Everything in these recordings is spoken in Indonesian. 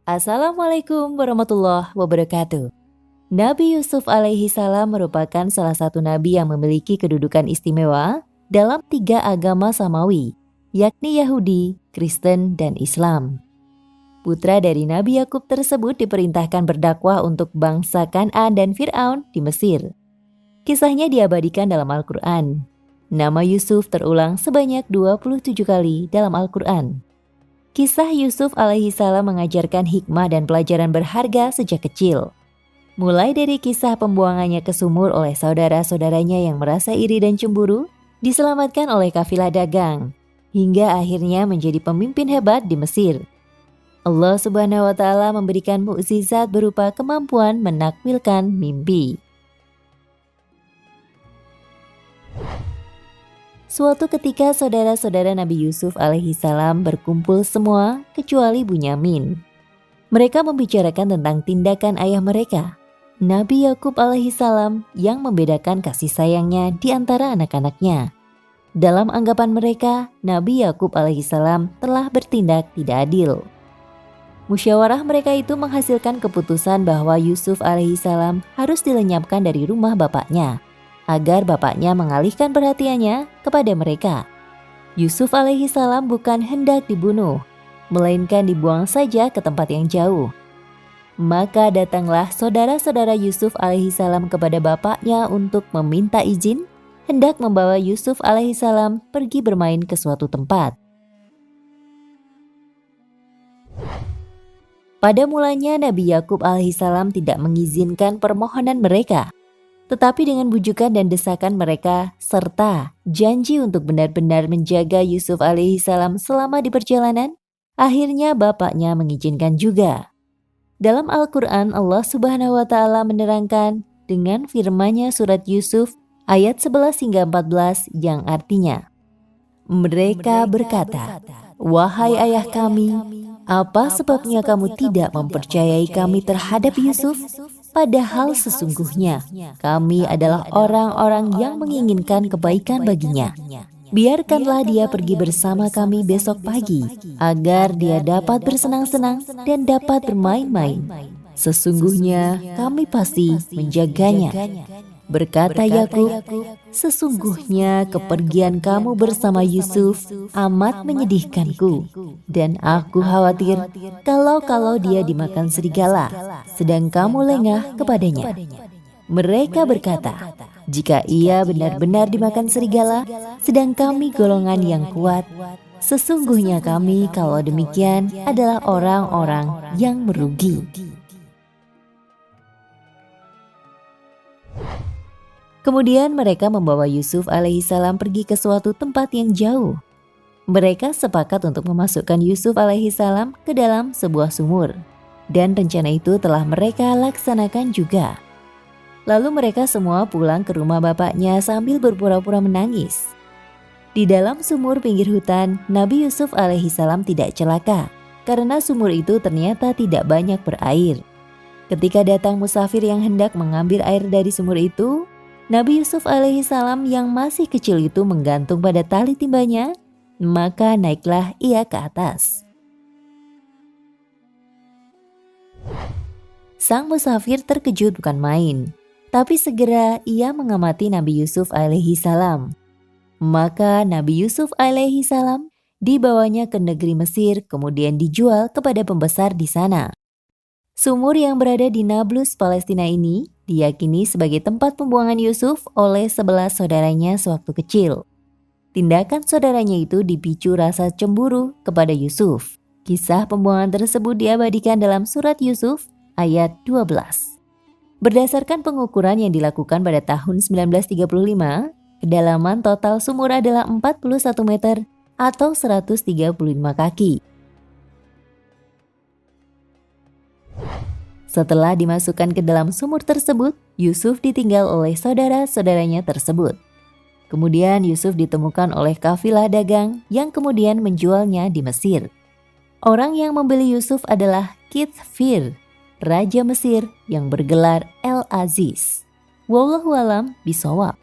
Assalamualaikum warahmatullahi wabarakatuh. Nabi Yusuf alaihi salam merupakan salah satu nabi yang memiliki kedudukan istimewa dalam 3 agama samawi, yakni Yahudi, Kristen, dan Islam. Putra dari Nabi Yakub tersebut diperintahkan berdakwah untuk bangsa Kan'an dan Fir'aun di Mesir. Kisahnya diabadikan dalam Al-Quran. Nama Yusuf terulang sebanyak 27 kali dalam Al-Quran. Kisah Yusuf alaihi salam mengajarkan hikmah dan pelajaran berharga sejak kecil. Mulai dari kisah pembuangannya ke sumur oleh saudara-saudaranya yang merasa iri dan cemburu, diselamatkan oleh kafilah dagang, hingga akhirnya menjadi pemimpin hebat di Mesir. Allah Subhanahu wa Ta'ala memberikan mukjizat berupa kemampuan menakwilkan mimpi. Suatu ketika saudara-saudara Nabi Yusuf alaihi salam berkumpul semua kecuali Bunyamin. Mereka membicarakan tentang tindakan ayah mereka, Nabi Yakub alaihi salam, yang membedakan kasih sayangnya di antara anak-anaknya. Dalam anggapan mereka, Nabi Yakub alaihi salam telah bertindak tidak adil. Musyawarah mereka itu menghasilkan keputusan bahwa Yusuf alaihi salam harus dilenyapkan dari rumah bapaknya, agar bapaknya mengalihkan perhatiannya kepada mereka. Yusuf alaihi salam bukan hendak dibunuh, melainkan dibuang saja ke tempat yang jauh. Maka datanglah saudara-saudara Yusuf alaihi salam kepada bapaknya untuk meminta izin, hendak membawa Yusuf alaihi salam pergi bermain ke suatu tempat. Pada mulanya Nabi Yakub alaihi salam tidak mengizinkan permohonan mereka. Tetapi dengan bujukan dan desakan mereka, serta janji untuk benar-benar menjaga Yusuf alaihi salam selama di perjalanan, akhirnya bapaknya mengizinkan juga. Dalam Al-Quran, Allah Subhanahu wa Ta'ala menerangkan dengan firman-Nya surat Yusuf ayat 11 hingga 14 yang artinya, mereka berkata, "Wahai ayah kami, apa sebabnya kamu tidak mempercayai kami terhadap Yusuf? Padahal sesungguhnya kami adalah orang-orang yang menginginkan kebaikan baginya. Biarkanlah dia pergi bersama kami besok pagi, agar dia dapat bersenang-senang dan dapat bermain-main. Sesungguhnya kami pasti menjaganya." Berkata Yakub, "Sesungguhnya kepergian kamu bersama Yusuf amat menyedihkanku, dan aku khawatir kalau dia dimakan serigala, sedang kamu lengah kepadanya." Mereka berkata, "Jika ia benar-benar dimakan serigala, sedang kami golongan yang kuat, sesungguhnya kami kalau demikian adalah orang-orang yang merugi." Kemudian mereka membawa Yusuf alaihi salam pergi ke suatu tempat yang jauh. Mereka sepakat untuk memasukkan Yusuf alaihi salam ke dalam sebuah sumur. Dan rencana itu telah mereka laksanakan juga. Lalu mereka semua pulang ke rumah bapaknya sambil berpura-pura menangis. Di dalam sumur pinggir hutan, Nabi Yusuf alaihi salam tidak celaka, karena sumur itu ternyata tidak banyak berair. Ketika datang musafir yang hendak mengambil air dari sumur itu, Nabi Yusuf alaihi salam yang masih kecil itu menggantung pada tali timbanya, maka naiklah ia ke atas. Sang musafir terkejut bukan main, tapi segera ia mengamati Nabi Yusuf alaihi salam. Maka Nabi Yusuf alaihi salam dibawanya ke negeri Mesir, kemudian dijual kepada pembesar di sana. Sumur yang berada di Nablus, Palestina ini diyakini sebagai tempat pembuangan Yusuf oleh 11 saudaranya sewaktu kecil. Tindakan saudaranya itu dipicu rasa cemburu kepada Yusuf. Kisah pembuangan tersebut diabadikan dalam surat Yusuf ayat 12. Berdasarkan pengukuran yang dilakukan pada tahun 1935, kedalaman total sumur adalah 41 meter atau 135 kaki. Setelah dimasukkan ke dalam sumur tersebut, Yusuf ditinggal oleh saudara-saudaranya tersebut. Kemudian Yusuf ditemukan oleh kafilah dagang yang kemudian menjualnya di Mesir. Orang yang membeli Yusuf adalah Kithfir, Raja Mesir yang bergelar El-Aziz. Wallahu a'lam bishawab.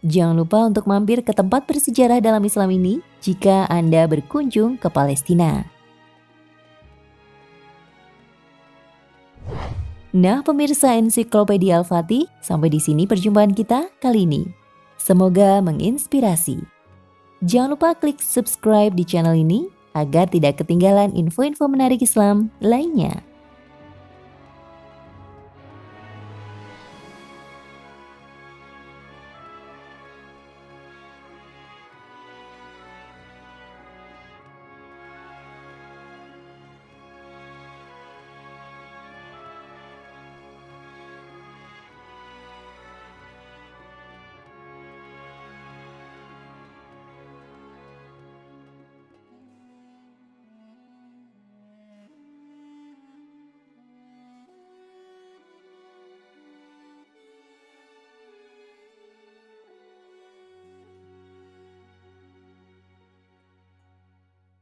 Jangan lupa untuk mampir ke tempat bersejarah dalam Islam ini jika Anda berkunjung ke Palestina. Nah, pemirsa Ensiklopedia Al-Fatih, sampai di sini perjumpaan kita kali ini. Semoga menginspirasi. Jangan lupa klik subscribe di channel ini agar tidak ketinggalan info-info menarik Islam lainnya.